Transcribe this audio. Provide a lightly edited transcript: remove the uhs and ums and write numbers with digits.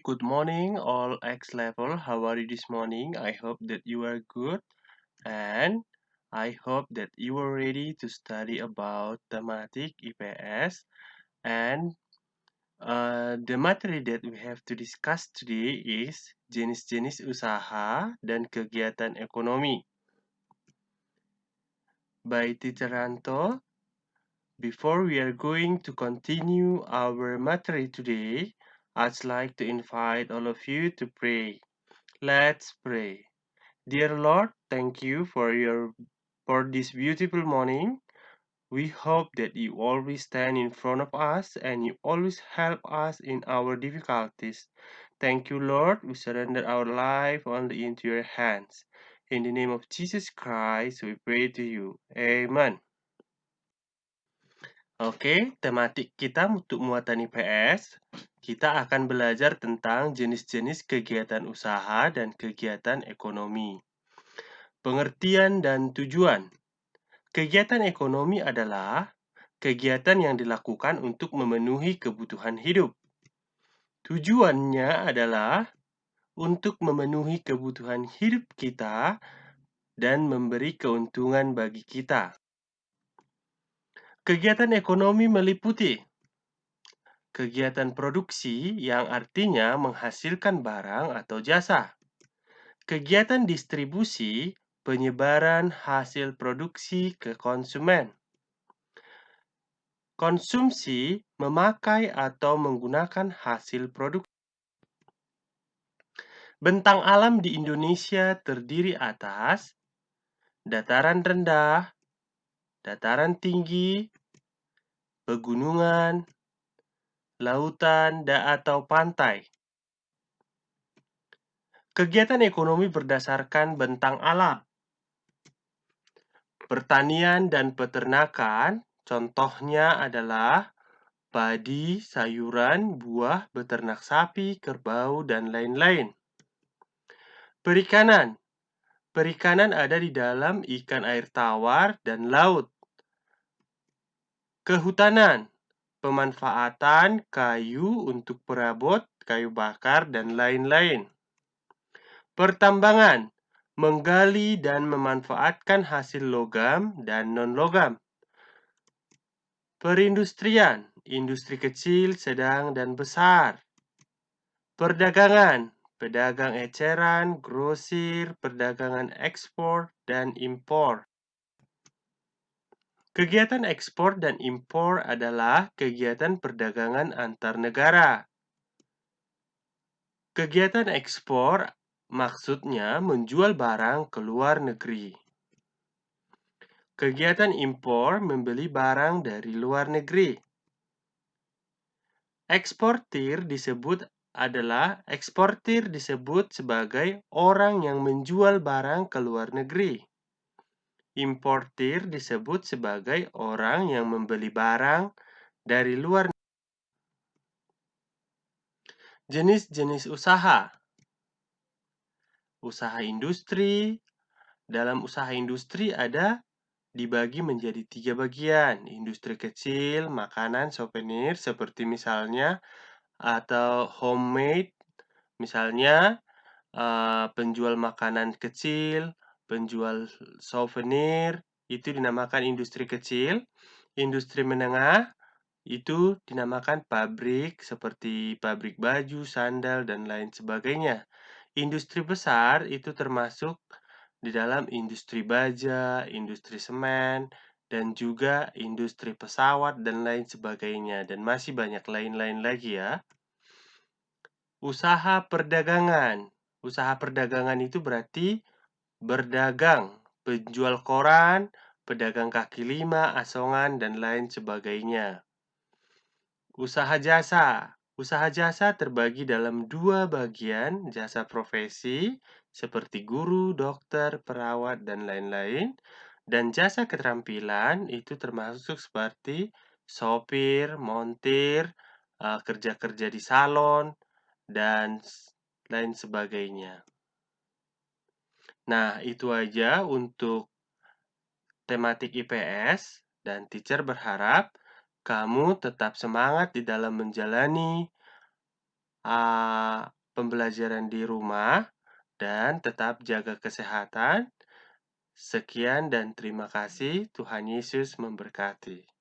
good morning, all X level. How are you this morning? I hope that you are good, and I hope that you are ready to study about thematic IPS. And the materi that we have to discuss today is jenis-jenis usaha dan kegiatan ekonomi by Teacher Ranto. Before we are going to continue our materi today, I'd like to invite all of you to pray. Let's pray. Dear Lord, thank you for this beautiful morning. We hope that you always stand in front of us and you always help us in our difficulties. Thank you, Lord. We surrender our life only into your hands. In the name of Jesus Christ, we pray to you. Amen. Oke, tematik kita untuk muatan IPS, kita akan belajar tentang jenis-jenis kegiatan usaha dan kegiatan ekonomi. Pengertian dan tujuan. Kegiatan ekonomi adalah kegiatan yang dilakukan untuk memenuhi kebutuhan hidup. Tujuannya adalah untuk memenuhi kebutuhan hidup kita dan memberi keuntungan bagi kita. Kegiatan ekonomi meliputi kegiatan produksi yang artinya menghasilkan barang atau jasa. Kegiatan distribusi, penyebaran hasil produksi ke konsumen. Konsumsi, memakai atau menggunakan hasil produk. Bentang alam di Indonesia terdiri atas dataran rendah, dataran tinggi, pegunungan, lautan, atau pantai. Kegiatan ekonomi berdasarkan bentang alam. Pertanian dan peternakan, contohnya adalah padi, sayuran, buah, beternak sapi, kerbau, dan lain-lain. Perikanan. Perikanan ada di dalam ikan air tawar dan laut. Kehutanan. Pemanfaatan kayu untuk perabot, kayu bakar, dan lain-lain. Pertambangan. Menggali dan memanfaatkan hasil logam dan non-logam. Perindustrian. Industri kecil, sedang, dan besar. Perdagangan. Pedagang eceran, grosir, perdagangan ekspor, dan impor. Kegiatan ekspor dan impor adalah kegiatan perdagangan antar negara. Kegiatan ekspor maksudnya menjual barang ke luar negeri. Kegiatan impor membeli barang dari luar negeri. Eksportir disebut sebagai orang yang menjual barang ke luar negeri. Importir disebut sebagai orang yang membeli barang dari luar negeri. Jenis-jenis usaha. Usaha industri. Dalam usaha industri dibagi menjadi 3 bagian. Industri kecil, makanan, souvenir, seperti misalnya atau homemade, misalnya penjual makanan kecil, penjual souvenir, itu dinamakan industri kecil. Industri menengah itu dinamakan pabrik, seperti pabrik baju, sandal, dan lain sebagainya. Industri besar itu termasuk di dalam industri baja, industri semen, dan juga industri pesawat, dan lain sebagainya. Dan masih banyak lain-lain lagi ya. Usaha perdagangan. Usaha perdagangan itu berarti berdagang, penjual koran, pedagang kaki lima, asongan, dan lain sebagainya. Usaha jasa. Usaha jasa terbagi dalam 2 bagian, jasa profesi, seperti guru, dokter, perawat, dan lain-lain. Dan jasa keterampilan itu termasuk seperti sopir, montir, kerja-kerja di salon, dan lain sebagainya. Nah, itu aja untuk tematik IPS, dan teacher berharap kamu tetap semangat di dalam menjalani pembelajaran di rumah dan tetap jaga kesehatan. Sekian dan terima kasih. Tuhan Yesus memberkati.